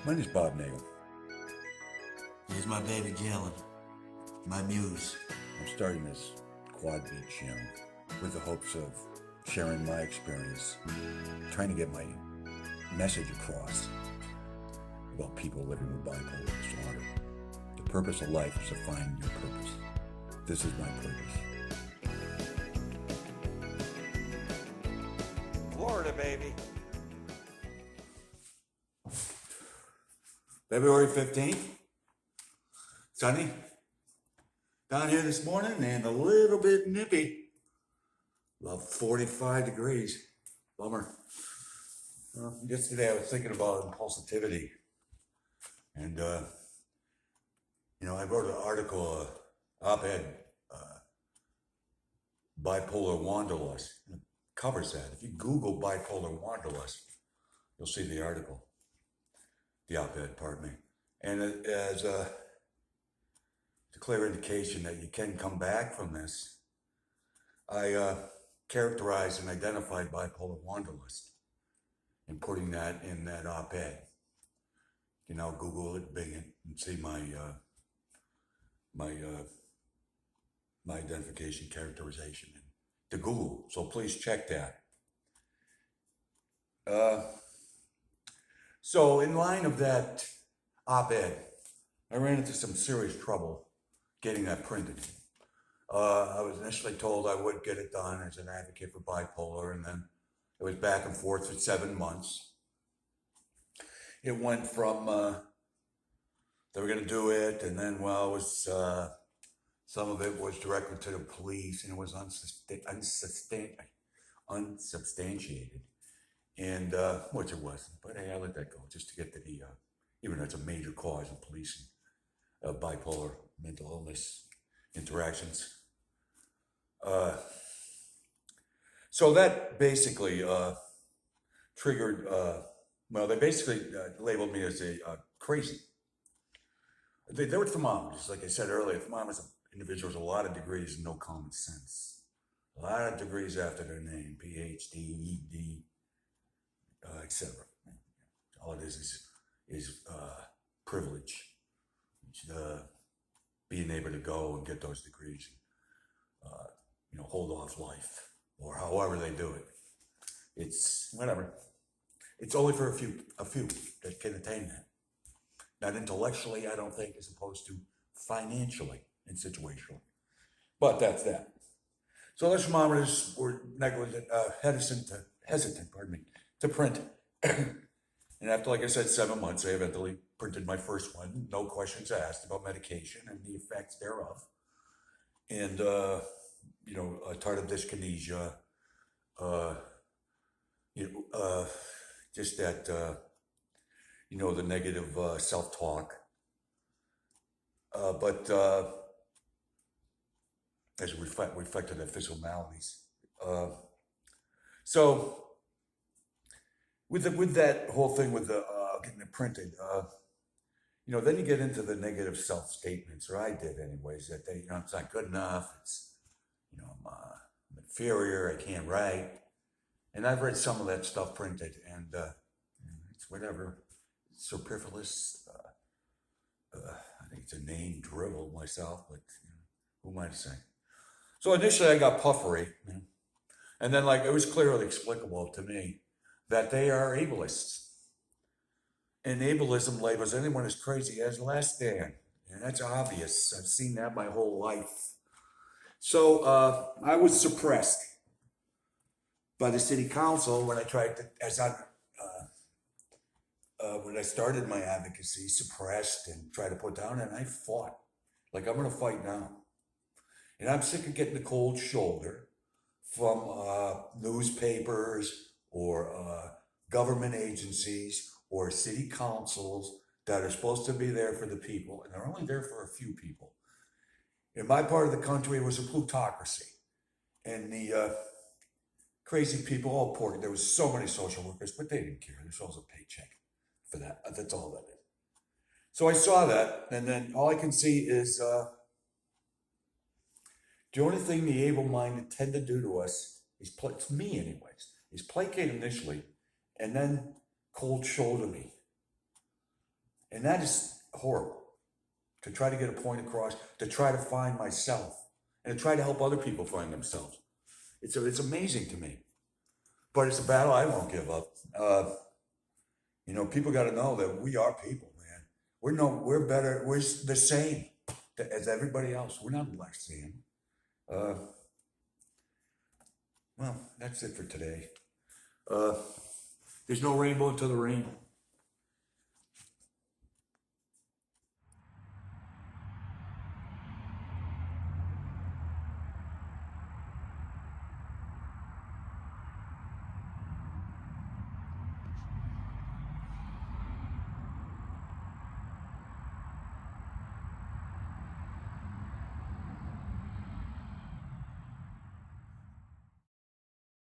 My name is Bob Nagel. Here's my baby Galen, my muse. I'm starting this quad beat channel with the hopes of sharing my experience, trying to get my message across about people living with bipolar disorder. The purpose of life is to find your purpose. This is my purpose. Florida, baby. February 15th, sunny down here this morning and a little bit nippy. About 45 degrees. Bummer. Yesterday I was thinking about impulsivity. And, I wrote an article, op-ed, bipolar wanderlust. It covers that. If you Google bipolar wanderlust, you'll see the article. The op-ed, pardon me. And as a clear indication that you can come back from this, I characterized and identified bipolar wanderlust and putting that in that op-ed. You know, Google it, Bing it, and see my identification characterization to Google. So please check that. So in line of that op-ed, I ran into some serious trouble getting that printed. I was initially told I would get it done as an advocate for bipolar, and then it was back and forth for 7 months. It went from they were going to do it, and then it was some of it was directed to the police, and it was unsubstantiated, and which it wasn't. But hey, I let that go just to get to the even though it's a major cause of policing bipolar mental illness interactions. So that basically triggered. They basically labeled me as a crazy. They were thermometers, like I said earlier. Thermometers are individuals with a lot of degrees and no common sense. A lot of degrees after their name, PhD, ED, etc. All it is privilege. Being able to go and get those degrees, hold off life, or however they do it. It's whatever. It's only for a few that can attain that. Not intellectually, I don't think, as opposed to financially and situationally. But that's that. So those thermometers were hesitant, to print. And after, like I said, 7 months, I eventually printed my first one. No questions asked about medication and the effects thereof. And, tardive dyskinesia, just that, the negative self-talk. But as it reflected the physical maladies. So with that whole thing with the getting it printed, then you get into the negative self-statements, or I did anyways, that they, it's not good enough. It's, I'm inferior. I can't write. And I've read some of that stuff printed, and it's whatever, superfluous. I think it's a name drivel myself, but who am I to say? So initially I got puffery, and then it was clearly explicable to me that they are ableists. And ableism labels anyone as crazy as less than, and that's obvious. I've seen that my whole life. So I was suppressed by the city council when I tried to, when I started my advocacy, suppressed and tried to put down, and I fought. Like I'm going to fight now. And I'm sick of getting the cold shoulder from newspapers or government agencies or city councils that are supposed to be there for the people, and they're only there for a few people. In my part of the country, it was a plutocracy. And the crazy people, all poor, there was so many social workers, but they didn't care. There's always a paycheck for that. That's all that is. So I saw that, and then all I can see is the only thing the able-minded tend to do to us is, to me anyways, is placate initially, and then cold shoulder me. And that is horrible, to try to get a point across, to try to find myself, and to try to help other people find themselves. It's amazing to me. But it's a battle I won't give up. People got to know that we are people, man. We're better. We're the same as everybody else. We're not less than. Uh, well, that's it for today. There's no rainbow until the rain.